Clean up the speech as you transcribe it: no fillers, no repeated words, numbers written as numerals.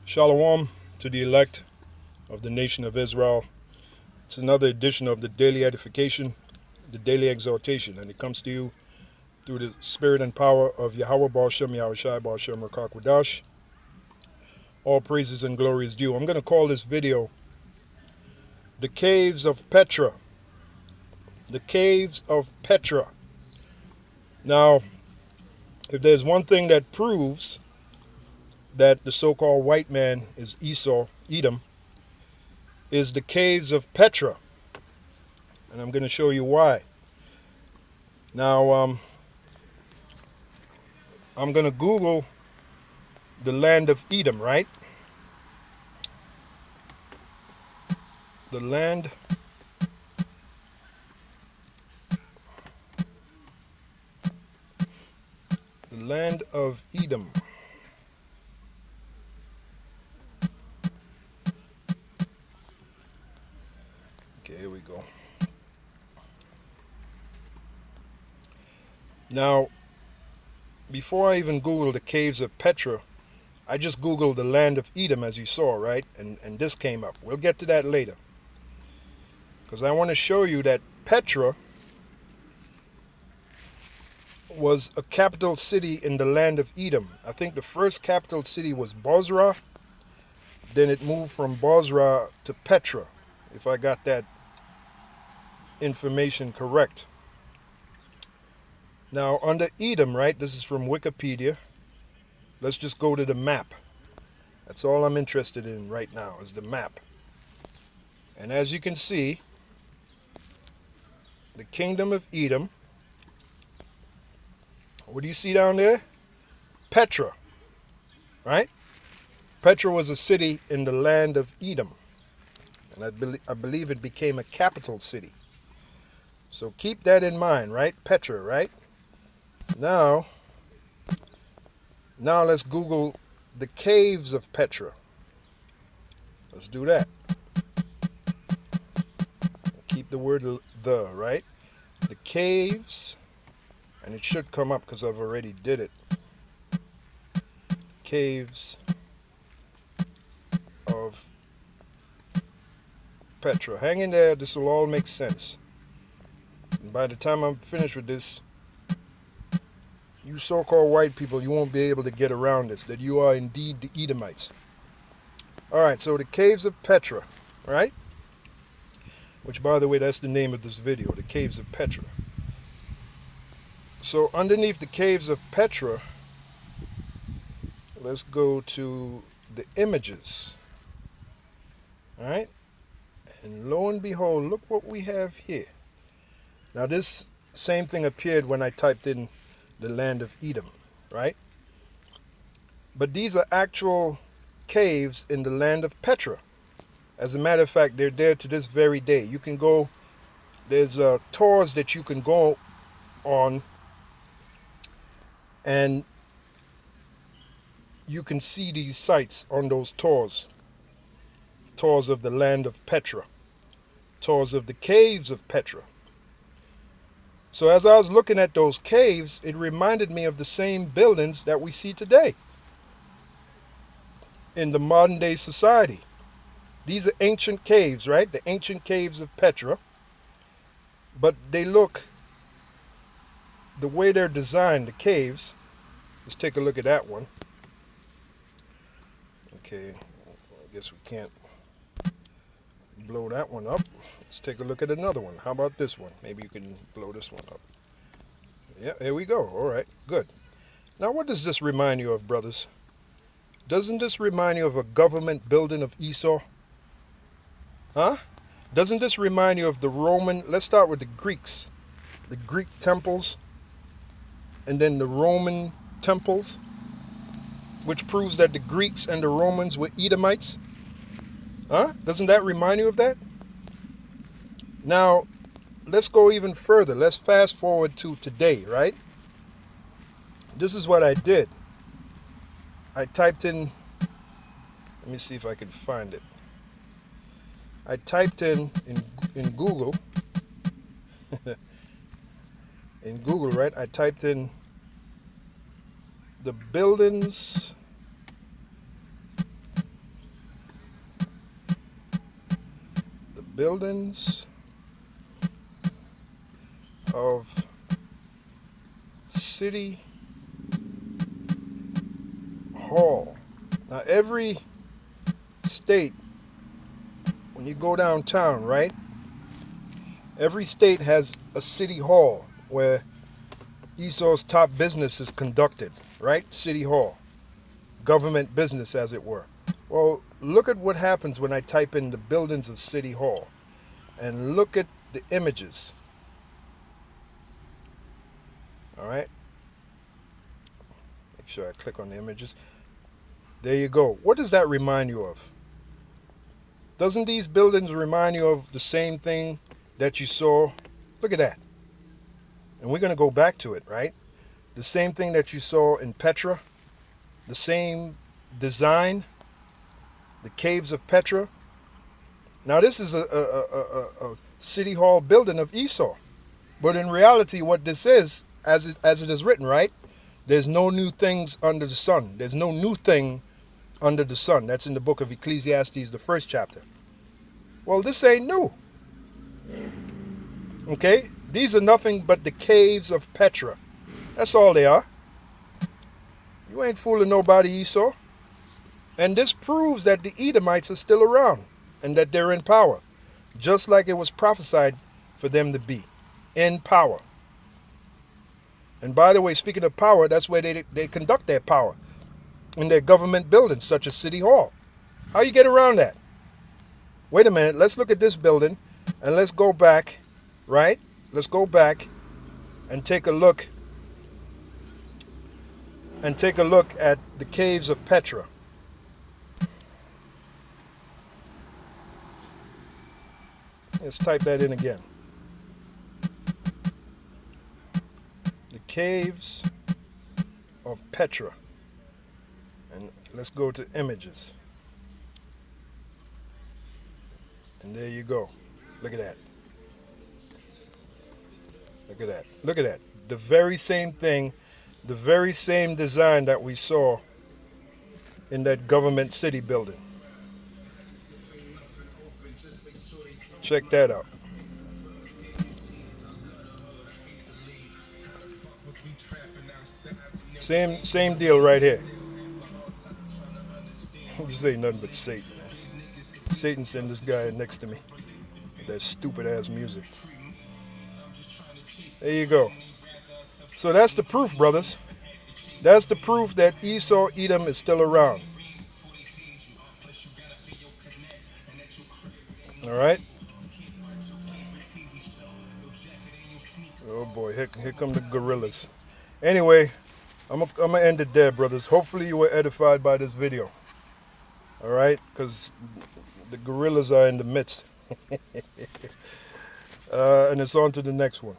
Shalom to the elect of the nation of Israel. It's another edition of the Daily Edification, the Daily Exhortation, and it comes to you through the spirit and power of Yahweh Baal Shem Yahushai Baal Shem Rakakwadash. All praises and glory is due. I'm going to call this video The Caves of Petra. The Caves of Petra. Now, if there's one thing that proves that the so-called white man is Esau, Edom, is the caves of Petra. And I'm going to show you why. Now, I'm going to Google the land of Edom, right? The land of Edom. Okay, here we go. Now, before I even Googled the caves of Petra, I just Googled the land of Edom, as you saw, right? And this came up. We'll get to that later. Because I want to show you that Petra was a capital city in the land of Edom. I think the first capital city was Bozrah. Then it moved from Bozrah to Petra, if I got that information correct. Now, under Edom, right, this is from Wikipedia. Let's just go to the map. That's all I'm interested in right now is the map. And as you can see, the kingdom of Edom, what do you see down there? Petra, right? Petra was a city in the land of Edom. And I believe it became a capital city. So keep that in mind, right? Petra, right? Now let's Google the caves of Petra. Let's do that. Keep the word the, right? The caves, and it should come up because I've already did it. Caves of Petra. Hang in there, this will all make sense. And by the time I'm finished with this, you so-called white people, you won't be able to get around this, that you are indeed the Edomites. Alright, so the caves of Petra, right? Which, by the way, that's the name of this video, the caves of Petra. So underneath the caves of Petra, let's go to the images. Alright? And lo and behold, look what we have here. Now this same thing appeared when I typed in the land of Edom, right? But these are actual caves in the land of Petra. As a matter of fact, they're there to this very day. You can go, there's tours that you can go on, and you can see these sites on those tours. Tours of the land of Petra. Tours of the caves of Petra. So as I was looking at those caves, it reminded me of the same buildings that we see today in the modern day society. These are ancient caves, right? The ancient caves of Petra. But they look, the way they're designed, the caves, let's take a look at that one. Okay, I guess we can't blow that one up. Let's take a look at another one. How about this one? Maybe you can blow this one up. Yeah, there we go. All right, good. Now, what does this remind you of, brothers? Doesn't this remind you of a government building of Esau? Huh? Doesn't this remind you of the Roman? Let's start with the Greeks. The Greek temples, and then the Roman temples, which proves that the Greeks and the Romans were Edomites. Huh? Doesn't that remind you of that? Now, let's go even further. Let's fast forward to today, right? This is what I did. I typed in, let me see if I can find it. I typed in Google, right? I typed in the buildings buildings of City Hall. Now every state, when you go downtown, right? Every state has a city hall where Esau's top business is conducted, right? City hall. Government business, as it were. Well, look at what happens when I type in the buildings of City Hall. And look at the images. Alright? Make sure I click on the images. There you go. What does that remind you of? Doesn't these buildings remind you of the same thing that you saw? Look at that. And we're going to go back to it, right? The same thing that you saw in Petra. The same design. The caves of Petra. Now this is a city hall building of Esau. But in reality what this is, as it is written, right? There's no new things under the sun. There's no new thing under the sun. That's in the book of Ecclesiastes, the 1st chapter. Well, this ain't new. Okay? These are nothing but the caves of Petra. That's all they are. You ain't fooling nobody, Esau. And this proves that the Edomites are still around and that they're in power, just like it was prophesied for them to be, in power. And by the way, speaking of power, that's where they conduct their power, in their government buildings, such as City Hall. How you get around that? Wait a minute, let's look at this building, and let's go back, right? Let's go back and take a look at the caves of Petra. Let's type that in again. The caves of Petra. And let's go to images. And there you go. Look at that. Look at that. Look at that. The very same thing, the very same design that we saw in that government city building. Check that out. Same deal right here. This ain't nothing but Satan, man. Satan sent this guy next to me. That stupid ass music. There you go. So that's the proof, brothers. That's the proof that Esau, Edom is still around. All right. Oh boy, here come the gorillas. Anyway, I'm gonna end it there, brothers. Hopefully you were edified by this video. All right, because the gorillas are in the midst. And it's on to the next one.